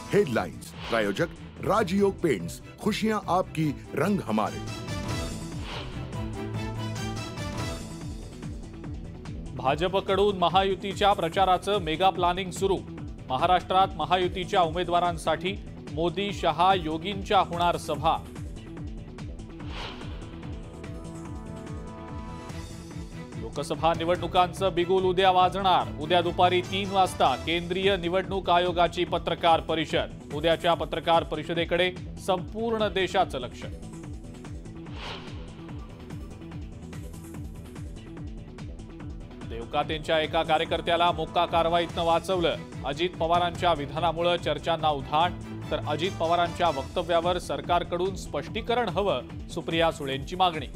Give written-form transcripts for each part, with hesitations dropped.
Headlines प्रायोजक राजयोग paints, खुशियां आपकी, रंग हमारे। भाजपकडून महायुतीच्या प्रचाराचं मेगा प्लॅनिंग सुरू। महाराष्ट्रात महायुतीच्या उमेदवारांसाठी मोदी, शहा, योगींच्या होणार सभा। लोकसभा निवडणुकांचं बिगुल उद्या वाजणार। उद्या दुपारी 3 वाजता केंद्रीय निवडणूक आयोगाची पत्रकार परिषद। उद्याच्या पत्रकार परिषदेकडे संपूर्ण देशाचं लक्ष। देवकातेंच्या एका कार्यकर्त्याला मोक्का कारवाईतनं वाचवलं। अजित पवारांच्या विधानामुळे चर्चांना उधाण, तर अजित पवारांच्या वक्तव्यावर सरकारकडून स्पष्टीकरण हवं, सुप्रिया सुळेंची मागणी।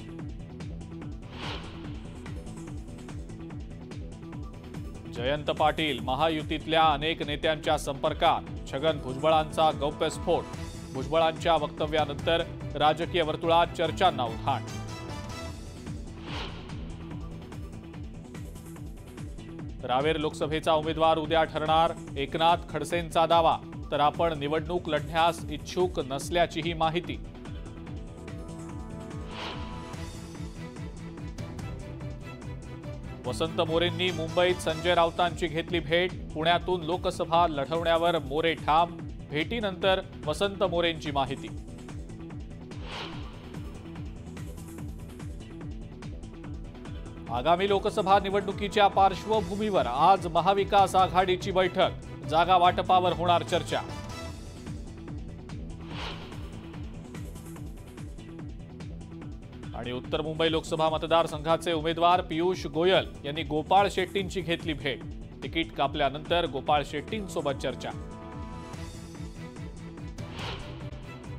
जयंत पाटील महायुतीतल्या अनेक नेत्यांच्या संपर्कात। छगन भुजबळांचा गौप्यस्फोट। भुजबळांच्या वक्तव्यानंतर राजकीय वर्तुळात चर्चांना उधाण। रावेर लोकसभेचा उमेदवार उद्या ठरणार। एकनाथ खडसेंचा दावा, तर आपण निवडणूक लढण्यास इच्छुक नसल्याचीही माहिती। वसंत मोरेंनी मुंबईत संजय राऊतांची घेतली भेट। पुण्यातून लोकसभा लढवण्यावर मोरे ठाम। भेटीनंतर वसंत मोरेंची माहिती। आगामी लोकसभा निवडणुकीच्या पार्श्वभूमीवर आज महाविकास आघाडीची बैठक। जागा वाटपावर होणार चर्चा। आणि उत्तर मुंबई लोकसभा मतदारसंघाचे उमेदवार पियुष गोयल यांनी गोपाळ शेट्टींची घेतली भेट। तिकीट कापल्यानंतर गोपाळ शेट्टींसोबत चर्चा।